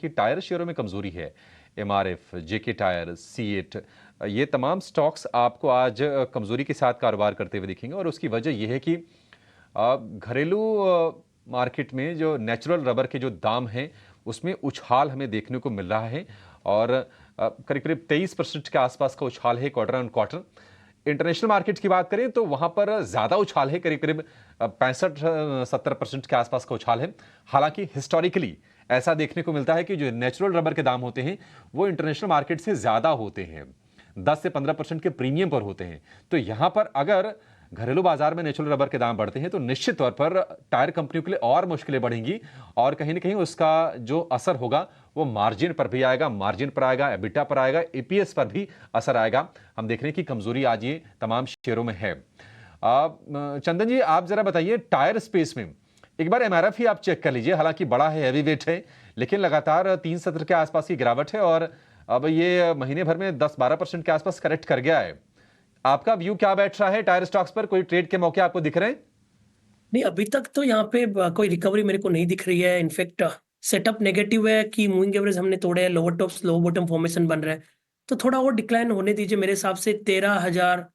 कि टायर शेयरों में कमजोरी है। एमआरएफ, जेके टायर, सीएट, ये तमाम स्टॉक्स आपको आज कमजोरी के साथ कारोबार करते हुए दिखेंगे और उसकी वजह यह है कि घरेलू मार्केट में जो नेचुरल रबर के जो दाम हैं उसमें उछाल हमें देखने को मिल रहा है और करीब करीब 23% के आसपास का उछाल है quarter on quarter. International market की बात करें तो वहां पर ज्यादा उछाल है, करीब करीब 65-70% के आसपास का उछाल है। हालांकि हिस्टोरिकली ऐसा देखने को मिलता है कि जो नेचुरल रबर के दाम होते हैं वो इंटरनेशनल मार्केट से ज्यादा होते हैं, 10 से 15% के प्रीमियम पर होते हैं। तो यहां पर अगर घरेलू बाजार में नेचुरल रबर के दाम बढ़ते हैं तो निश्चित तौर पर टायर कंपनियों के लिए और मुश्किलें बढ़ेंगी और कहीं ना कहीं उसका जो असर होगा वो मार्जिन पर भी आएगा, मार्जिन पर आएगा, एबिटा पर आएगा, एपीएस पर भी असर आएगा। हम देख रहे हैं कि कमजोरी आज ये तमाम शेयरों में है। चंदन जी, आप जरा बताइए टायर स्पेस में एक बार एमआरएफ ही आप चेक कर लीजिए। हालांकि बड़ा है, हैवी वेट है, लेकिन लगातार 3 सत्र के आसपास की गिरावट है और अब ये महीने भर में 10-12% के आसपास करेक्ट कर गया है। आपका व्यू क्या बैठ रहा है टायर स्टॉक्स पर? कोई ट्रेड के मौके आपको दिख रहे हैं? नहीं, अभी तक तो यहाँ पे कोई रिकवरी मेरे को नहीं दिख रही है। इनफैक्ट सेटअप नेगेटिव है कि मूविंग एवरेज हमने तोड़े हैं, lower tops lower bottom formation बन रहा है, तो थोड़ा और डिक्लाइन होने दीजिए। मेरे हिसाब से 13,000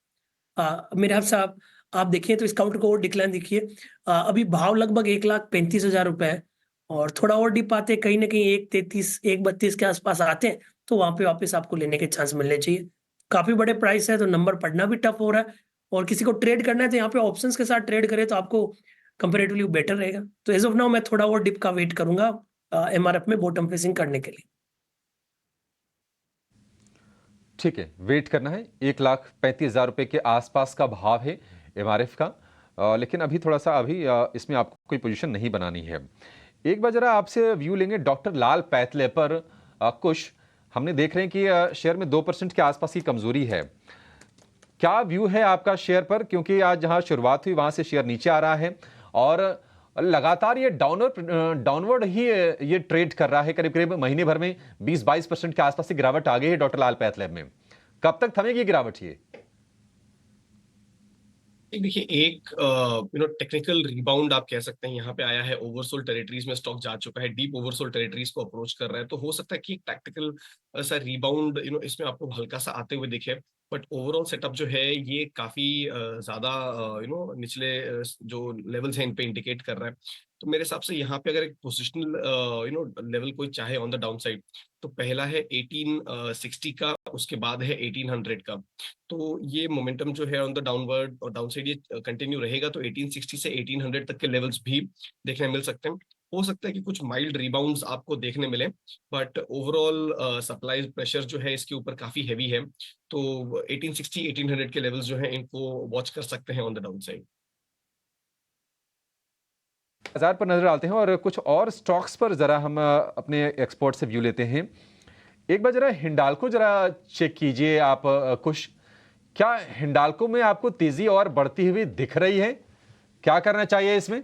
मेरे हिसाब से आप देखिए तो इस काउंटर को और डिक्लाइन देखिए। अभी भाव लगभग 1,35,000 रुपए है और थोड़ा और डिप आते हैं, कहीं ना कहीं 1,33 1,32 के आसपास आते हैं तो वहां पे वापस आपको लेने के चांस मिलने चाहिए। काफी बड़े प्राइस है तो नंबर पढ़ना भी टफ हो रहा है और किसी को ट्रेड करना है तो यहाँ पे ऑप्शंस के साथ ट्रेड करे तो आपको कंपेरेटिवली बेटर रहेगा। तो एज ऑफ नाउ मैं थोड़ा और डिप का वेट करूंगा एमआरएफ में बॉटम फेसिंग करने के लिए। ठीक है, वेट करना है। 1,35,000 रुपए के आसपास का भाव है एमआरएफ का, लेकिन अभी थोड़ा सा इसमें आपको कोई पोजीशन नहीं बनानी है। एक बार जरा आपसे व्यू लेंगे डॉक्टर लाल पैथले पर। कुछ हमने देख रहे हैं कि शेयर में 2% के आसपास की कमजोरी है। क्या व्यू है आपका शेयर पर? क्योंकि आज जहां शुरुआत हुई वहां से शेयर नीचे आ रहा है और लगातार ये डाउनवर्ड ही ये ट्रेड कर रहा है। करीब करीब महीने भर में 20-22% के आसपास की गिरावट आ गई है डॉक्टर लाल पैथ लैब में। कब तक थमेगी गिरावट ये? देखिए, एक टेक्निकल रिबाउंड आप कह सकते हैं यहाँ पे आया है। ओवरसोल्ड टेरिटरीज में स्टॉक जा चुका है, डीप ओवरसोल्ड टेरिटरीज को अप्रोच कर रहा है, तो हो सकता है कि एक टैक्टिकल ऐसा रिबाउंड इसमें आपको हल्का सा आते हुए दिखे। बट ओवरऑल सेटअप जो है ये काफी ज्यादा निचले जो लेवल्स हैं इन पे इंडिकेट कर रहा है। तो मेरे हिसाब से यहाँ पे अगर एक पोजिशनल लेवल कोई चाहे ऑन द डाउन साइड, तो पहला है 1860 का, उसके बाद है 1800 का। तो ये मोमेंटम जो है ऑन द डाउनवर्ड और डाउन साइड ये कंटिन्यू रहेगा तो 1860 से 1800 तक के लेवल्स भी देखने मिल सकते हैं। हो सकता है कि कुछ माइल्ड रिबाउंड्स आपको देखने मिले, बट ओवरऑल सप्लाई प्रेशर जो है इसके ऊपर काफी हैवी है। तो 1860 1800 के लेवल्स जो है इनको वॉच कर सकते हैं ऑन द डाउन साइड। बाजार पर नजर डालते हैं और कुछ और स्टॉक्स पर जरा हम अपने एक्सपर्ट से व्यू लेते हैं। एक बार जरा हिंडाल्को जरा चेक कीजिए आप। कुछ क्या हिंडाल्को में आपको तेजी और बढ़ती हुई दिख रही है? क्या करना चाहिए इसमें?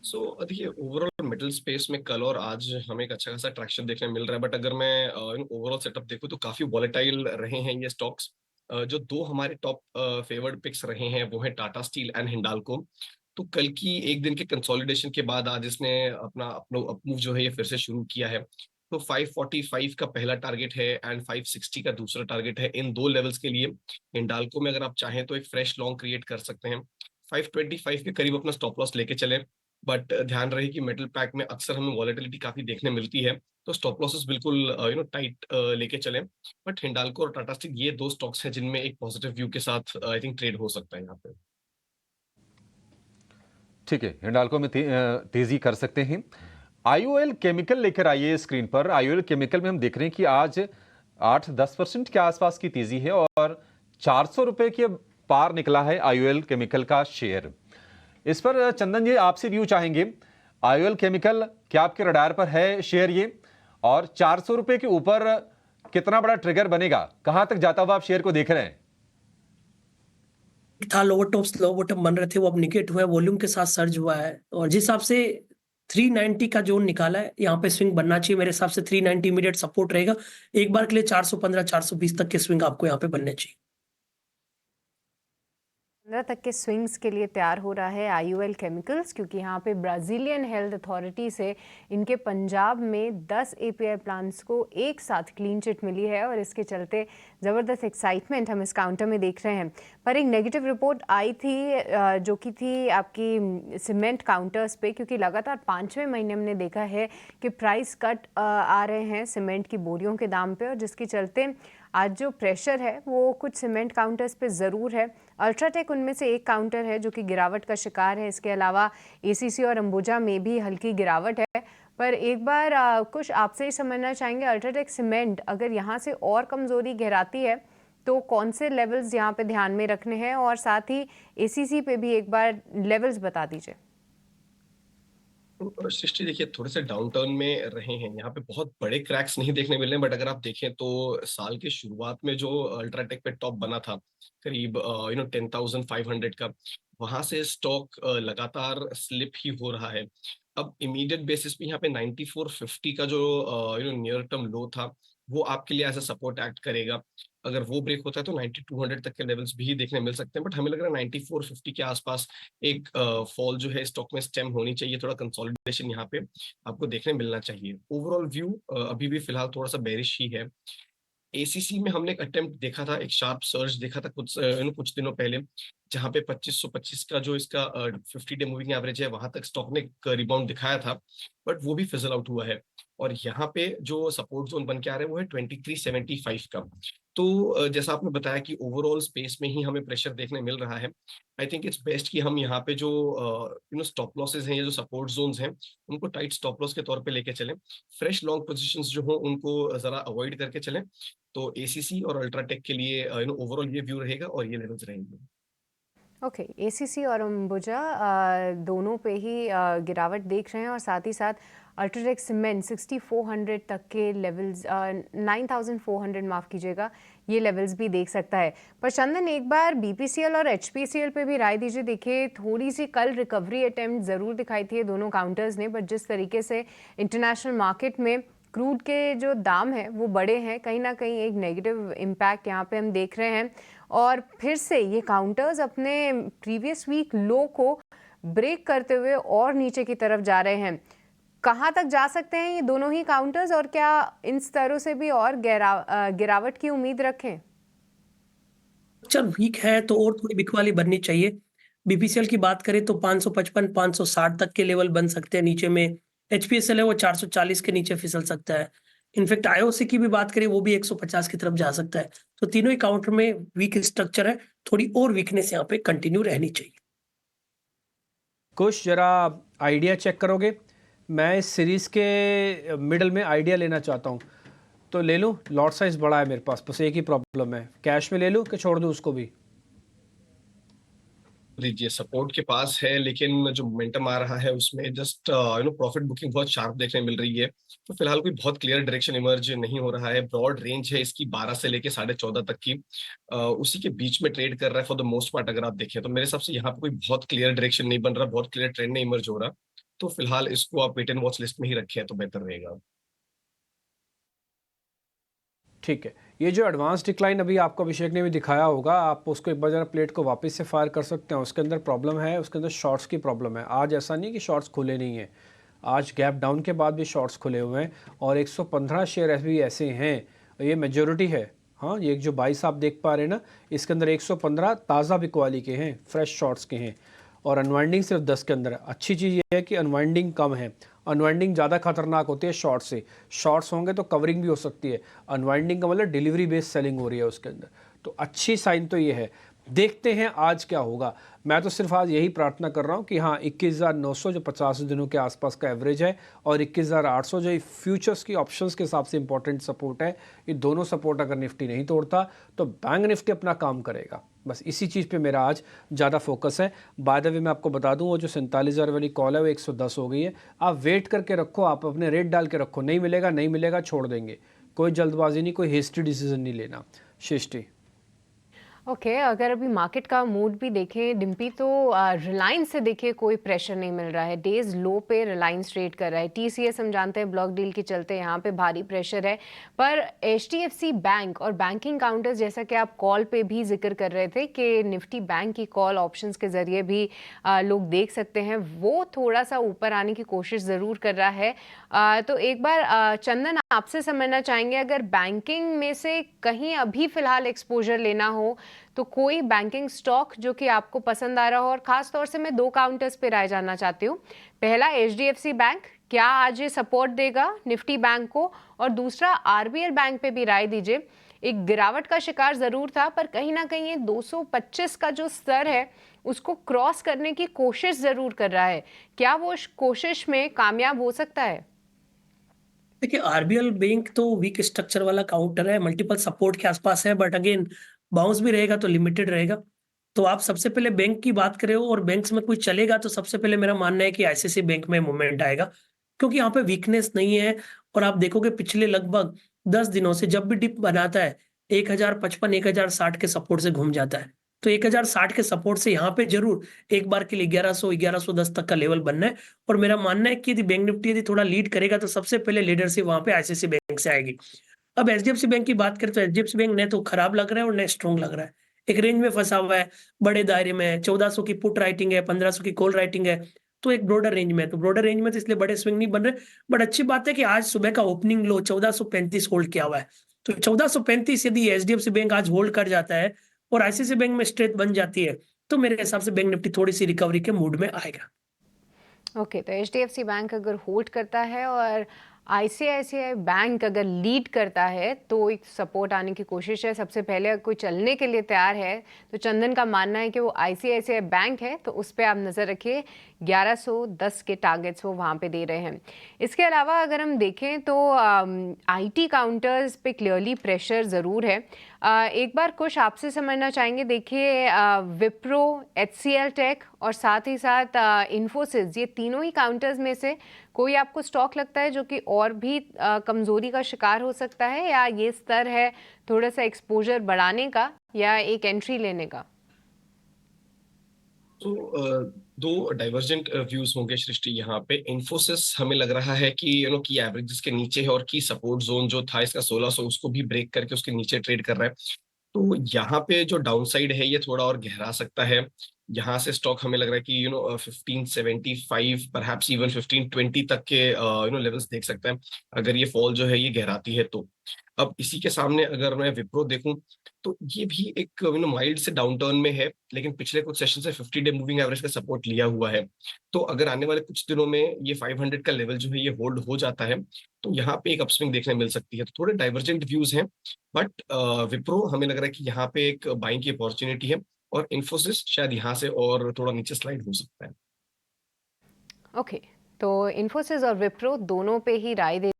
देखिए, ओवरऑल मेटल स्पेस में कल और आज हमें एक अच्छा खासा ट्रैक्शन देखने मिल रहा है, बट अगर मैं ओवरऑल सेटअप देखूं तो काफी वॉलेटाइल रहे हैं ये स्टॉक्स। जो दो हमारे टॉप फेवर्ड पिक्स रहे हैं वो है टाटा स्टील एंड हिंडाल्को। तो कल की एक दिन के कंसोलिडेशन के बाद आज इसने अपना अपमूव जो है ये फिर से शुरू किया है। तो 545 का पहला टारगेट है एंड 560 का दूसरा टारगेट है। इन दो लेवल्स के लिए हिंडाल्को में अगर आप चाहें तो एक फ्रेश लॉन्ग क्रिएट कर सकते हैं। 525 के करीब अपना स्टॉप लॉस लेके चलें, बट ध्यान रहे कि मेटल पैक में अक्सर हमें वॉलेटिलिटी काफी देखने मिलती है, तो स्टॉप लॉसेस बिल्कुल टाइट लेके चलें। बट हिंडाल्को और टाटा स्टील ये दो स्टॉक्स हैं जिनमें एक पॉजिटिव व्यू के साथ आई थिंक ट्रेड हो सकता है यहाँ पे। ठीक है, हिंडाल्को में तेजी कर सकते हैं। आईओएल केमिकल लेकर आइए स्क्रीन पर। आईओएल केमिकल में हम देख रहे हैं कि आज 8-10% के आसपास की तेजी है और 400 रुपए के पार निकला है आईओएल केमिकल का शेयर। इस पर चंदन जी आपसे व्यू चाहेंगे। आईओएल केमिकल क्या आपके रडार पर है शेयर ये? और 400 रुपए के ऊपर कितना बड़ा ट्रिगर बनेगा? कहां तक जाता हुआ आप शेयर को देख रहे हैं? था लोअर टॉप स्लो बॉटम बन रहे थे, वो अब निगेट हुआ है, वॉल्यूम के साथ सर्ज हुआ है और जिस हिसाब से 390 का जोन निकाला है यहाँ पे स्विंग बनना चाहिए। मेरे हिसाब से 390 इमीडिएट सपोर्ट रहेगा। एक बार के लिए 415 420 तक के स्विंग आपको यहाँ पे बनने चाहिए। 15 तक के स्विंग्स के लिए तैयार हो रहा है IOL केमिकल्स, क्योंकि यहाँ पे ब्राज़ीलियन हेल्थ अथॉरिटी से इनके पंजाब में 10 API प्लांट्स को एक साथ क्लीन चिट मिली है और इसके चलते ज़बरदस्त एक्साइटमेंट हम इस काउंटर में देख रहे हैं। पर एक नेगेटिव रिपोर्ट आई थी जो कि थी आपकी सीमेंट काउंटर्स पे, क्योंकि लगातार 5वें महीने हमने देखा है कि प्राइस कट आ रहे हैं सीमेंट की बोरियों के दाम पे, और जिसके चलते आज जो प्रेशर है वो कुछ सीमेंट काउंटर्स पे ज़रूर है। अल्ट्राटेक उनमें से एक काउंटर है जो कि गिरावट का शिकार है। इसके अलावा ACC और अंबुजा में भी हल्की गिरावट है। पर एक बार कुछ आपसे ही समझना चाहेंगे, अल्ट्राटेक सीमेंट अगर यहाँ से और कमज़ोरी गहराती है तो कौन से लेवल्स यहाँ पे ध्यान में रखने हैं, और साथ ही ACC पे भी एक बार लेवल्स बता दीजिए। सृष्टि देखिए, थोड़े से डाउन टर्न में रहे हैं, यहाँ पे बहुत बड़े क्रैक्स नहीं देखने मिल रहे हैं, बट अगर आप देखें तो साल के शुरुआत में जो अल्ट्राटेक पे टॉप बना था करीब 10,500 का, वहां से स्टॉक लगातार स्लिप ही हो रहा है। अब इमीडिएट बेसिस पे यहाँ पे 9450 का जो नियर टर्म लो था, वो आपके लिए एज अ सपोर्ट एक्ट करेगा। अगर वो ब्रेक होता है तो 9200 तक के लेवल्स भी देखने मिल सकते हैं, बट हमें लग रहा है 9450 के आसपास एक फॉल जो है स्टॉक में स्टेम होनी चाहिए। थोड़ा कंसोलिडेशन यहाँ पे आपको देखने मिलना चाहिए। ओवरऑल व्यू अभी भी फिलहाल थोड़ा सा बेरिश ही है। ACC में हमने एक अटेम्प्ट देखा था, एक शार्प सर्ज देखा था कुछ दिनों पहले, जहां पे 2525 का जो इसका 50 डे मूविंग एवरेज है, वहां तक स्टॉक ने एक रिबाउंड दिखाया था, बट वो भी फिजल आउट हुआ है। और यहाँ पे जो सपोर्ट जोन बन के आ रहा है वो है 2375 का। तो जैसा आपने बताया कि ओवरऑल स्पेस में ही हमें प्रेशर देखने मिल रहा है। आई थिंक इट्स बेस्ट कि हम यहाँ पे जो स्टॉप लॉसेज हैं या जो सपोर्ट जोन्स हैं, उनको टाइट स्टॉप लॉस के तौर पे लेके चलें। फ्रेश लॉन्ग पोजीशंस जो हो उनको जरा अवॉइड करके चलें। तो ACC और अल्ट्राटेक के लिए ओवरऑल ये व्यू रहेगा और ये लेवल्स रहेंगे। ओके, ACC और अंबुजा दोनों पे ही गिरावट देख रहे हैं, और साथ ही साथ अल्ट्राटेक सीमेंट 6400 तक के लेवल्स, 9400 माफ़ कीजिएगा, ये लेवल्स भी देख सकता है। पर चंदन, एक बार BPCL और HPCL पे भी राय दीजिए। देखिए, थोड़ी सी कल रिकवरी अटेम्प्ट ज़रूर दिखाई थी दोनों काउंटर्स ने, बट जिस तरीके से इंटरनेशनल मार्केट में क्रूड के जो दाम हैं वो बड़े हैं, कहीं ना कहीं एक नेगेटिव इम्पैक्ट यहाँ पे हम देख रहे हैं। और फिर से ये काउंटर्स अपने प्रीवियस वीक लो को ब्रेक करते हुए और नीचे की तरफ जा रहे हैं। कहाँ तक जा सकते हैं ये दोनों ही काउंटर्स, और क्या इन स्तरों से भी और गिरावट की उम्मीद रखें? चल वीक है तो और थोड़ी बिकवाली बननी चाहिए। BPCL की बात करें तो 555 560 तक के लेवल बन सकते हैं नीचे में। HPCL है वो 440 के नीचे फिसल सकता है। इनफैक्ट IOC की भी बात करें वो भी 150 की तरफ जा सकता है। तो तीनों ही काउंटर में वीक स्ट्रक्चर है, थोड़ी और वीकनेस यहाँ पे कंटिन्यू रहनी चाहिए। कुछ जरा आइडिया चेक करोगे? मैं इस सीरीज़ के मिडल में आइडिया लेना चाहता हूँ, तो ले लूँ? लॉट साइज बड़ा है मेरे पास, बस एक ही प्रॉब्लम है, कैश में ले लूँ कि छोड़ दूँ उसको भी? लीजिए, सपोर्ट के पास है, लेकिन जो मोमेंटम आ रहा है उसमें जस्ट प्रॉफिट बुकिंग बहुत शार्प देखने मिल रही है। तो फिलहाल कोई बहुत क्लियर डायरेक्शन इमर्ज नहीं हो रहा है। ब्रॉड रेंज है इसकी 12 से लेके 14.5 तक की, उसी के बीच में ट्रेड कर रहा है फॉर द मोस्ट पार्ट। अगर आप देखें तो मेरे हिसाब से यहाँ पे कोई बहुत क्लियर डायरेक्शन नहीं बन रहा, बहुत क्लियर ट्रेंड नहीं इमर्ज हो रहा। तो फिलहाल इसको आप वेट एंड वॉच लिस्ट में ही रखें तो बेहतर रहेगा। ठीक है, ये जो एडवांस डिक्लाइन अभी आपको अभिषेक ने भी दिखाया होगा, आप उसको एक बार जरा प्लेट को वापस से फायर कर सकते हैं। उसके अंदर प्रॉब्लम है, उसके अंदर शॉर्ट्स की प्रॉब्लम है। आज ऐसा नहीं कि शॉर्ट्स खुले नहीं हैं, आज गैप डाउन के बाद भी शॉर्ट्स खुले हुए हैं, और 115 शेयर भी ऐसे हैं, ये मेजोरिटी है। हाँ, ये जो 22 आप देख पा रहे हैं ना, इसके अंदर 115 ताज़ा बिकवाली के हैं, फ्रेश शॉर्ट्स के हैं, और अनवाइंडिंग सिर्फ 10 के अंदर है। अच्छी चीज़ ये है कि अनवाइंडिंग कम है। अनवाइंडिंग ज़्यादा खतरनाक होती है शॉर्ट से। शॉर्ट्स होंगे तो कवरिंग भी हो सकती है, अनवाइंडिंग का मतलब डिलीवरी बेस्ड सेलिंग हो रही है उसके अंदर। तो अच्छी साइन तो ये है। देखते हैं आज क्या होगा। मैं तो सिर्फ आज यही प्रार्थना कर रहा हूँ कि हाँ, 21,900 जो 50 दिनों के आसपास का एवरेज है, और 21,800 जो फ्यूचर्स की ऑप्शंस के हिसाब से इंपॉर्टेंट सपोर्ट है, ये दोनों सपोर्ट अगर निफ्टी नहीं तोड़ता तो बैंक निफ्टी अपना काम करेगा। बस इसी चीज़ पे मेरा आज ज़्यादा फोकस है। बाय द वे मैं आपको बता दूं, वो जो 47,000 वाली कॉल है वो 110 हो गई है। आप वेट करके रखो, आप अपने रेट डाल के रखो, नहीं मिलेगा नहीं मिलेगा, छोड़ देंगे। कोई जल्दबाजी नहीं, कोई हेस्टी डिसीजन नहीं लेना। शिष्टि ओके, अगर अभी मार्केट का मूड भी देखें डिम्पी, तो रिलायंस से देखिए कोई प्रेशर नहीं मिल रहा है। डेज लो पे रिलायंस ट्रेड कर रहा है। टीसीएस हम जानते हैं ब्लॉक डील के चलते यहाँ पे भारी प्रेशर है, पर एचडीएफसी बैंक और बैंकिंग काउंटर्स, जैसा कि आप कॉल पे भी जिक्र कर रहे थे कि निफ्टी बैंक की कॉल ऑप्शंस के जरिए भी लोग देख सकते हैं, वो थोड़ा सा ऊपर आने की कोशिश ज़रूर कर रहा है। तो एक बार चंदन आपसे समझना चाहेंगे, अगर बैंकिंग में से कहीं अभी फिलहाल एक्सपोजर लेना हो तो कोई बैंकिंग स्टॉक जो कि आपको पसंद आ रहा हो, और खास तौर से मैं 2 काउंटर्स पे राय जानना चाहती हूँ। पहला एचडीएफसी बैंक, क्या आज ये सपोर्ट देगा निफ्टी बैंक को, और दूसरा आरबीएल बैंक पे भी राय दीजिए। एक गिरावट का शिकार जरूर था, पर कहीं ना कहीं ये 225 का जो स्तर है उसको क्रॉस करने की कोशिश जरूर कर रहा है। क्या वो उस कोशिश में कामयाब हो सकता है? देखिए, आरबीएल बैंक तो वीक स्ट्रक्चर वाला काउंटर है, मल्टीपल सपोर्ट के आसपास है, बट अगेन बाउंस भी रहेगा तो लिमिटेड रहेगा। तो आप सबसे पहले बैंक की बात कर रहे हो और बैंक्स में कोई चलेगा, तो सबसे पहले मेरा मानना है कि आईसीआईसी बैंक में मूवमेंट आएगा, क्योंकि यहाँ पे वीकनेस नहीं है। और आप देखोगे पिछले लगभग 10 दिनों से जब भी डिप बनाता है 1055 1060 के सपोर्ट से घूम जाता है। तो 1060 के सपोर्ट से यहाँ पे जरूर एक बार के लिए 1100-1110 तक का लेवल बनना है। और मेरा मानना है कि यदि बैंक निफ्टी यदि थोड़ा लीड करेगा तो सबसे पहले लीडरशिप वहां पे आईसीआईसी बैंक से आएगी। अब एचडीएफसी बैंक की बात करें तो एचडीएफसी बैंक न तो खराब लग रहा है और न स्ट्रॉन्ग लग रहा है, एक रेंज में फंसा हुआ है, बड़े दायरे में है। 1400 की पुट राइटिंग है, 1500 की कॉल राइटिंग है, तो एक ब्रॉडर रेंज में है। तो ब्रॉडर रेंज में तो इसलिए बड़े स्विंग नहीं बन रहे। बट अच्छी बात है कि आज सुबह का ओपनिंग लो 1435 होल्ड किया हुआ है। तो 1435 यदि एचडीएफसी बैंक आज होल्ड कर जाता है और आईसीआईसी बैंक में स्ट्रेंथ बन जाती है, तो मेरे हिसाब से बैंक निफ्टी थोड़ी सी रिकवरी के मूड में आएगा। ओके, तो एचडीएफसी बैंक अगर होल्ड करता है और आईसीआईसीआई बैंक अगर लीड करता है, तो एक सपोर्ट आने की कोशिश है। सबसे पहले अगर कोई चलने के लिए तैयार है तो चंदन का मानना है कि वो आईसीआईसीआई बैंक है, तो उस पर आप नज़र रखिए। 1110 के टारगेट्स वो वहाँ पे दे रहे हैं। इसके अलावा अगर हम देखें तो आईटी काउंटर्स पे क्लियरली प्रेशर ज़रूर है। एक बार कुछ आपसे समझना चाहेंगे। देखिए, विप्रो, एचसीएल टेक और साथ ही साथ इन्फोसिस, ये तीनों ही काउंटर्स में से कोई आपको स्टॉक लगता है जो कि और भी कमज़ोरी का शिकार हो सकता है, या ये स्तर है थोड़ा सा एक्सपोजर बढ़ाने का या एक एंट्री लेने का? तो दो डाइवर्जेंट व्यूज होंगे सृष्टि यहाँ पे। इन्फोसिस हमें लग रहा है कि की एवरेजेस के नीचे है और की सपोर्ट जोन जो था इसका 1600 उसको भी ब्रेक करके उसके नीचे ट्रेड कर रहा है। तो यहाँ पे जो डाउनसाइड है ये थोड़ा और गहरा सकता है। यहाँ से स्टॉक हमें लग रहा है कि 1575 परहैप्स इवन 1520 तक के लेवल्स देख सकते हैं अगर ये फॉल जो है ये गहराती है तो। अब इसी के सामने अगर मैं विप्रो देखूं तो ये भी एक माइल्ड से डाउनटर्न में है, लेकिन पिछले कुछ सेशन से 50 डे मूविंग एवरेज का सपोर्ट लिया हुआ है। तो अगर आने वाले कुछ दिनों में ये 500 का लेवल जो है ये होल्ड हो जाता है तो यहाँ पे एक अपस्विंग देखने मिल सकती है। तो थोड़े डाइवर्जेंट व्यूज हैं, बट विप्रो हमें लग रहा है कि यहाँ पे एक बाइंग की अपॉर्चुनिटी है और इन्फोसिस शायद यहाँ से और थोड़ा नीचे स्लाइड हो सकता है। ओके, तो इन्फोसिस और विप्रो दोनों पे ही राय दे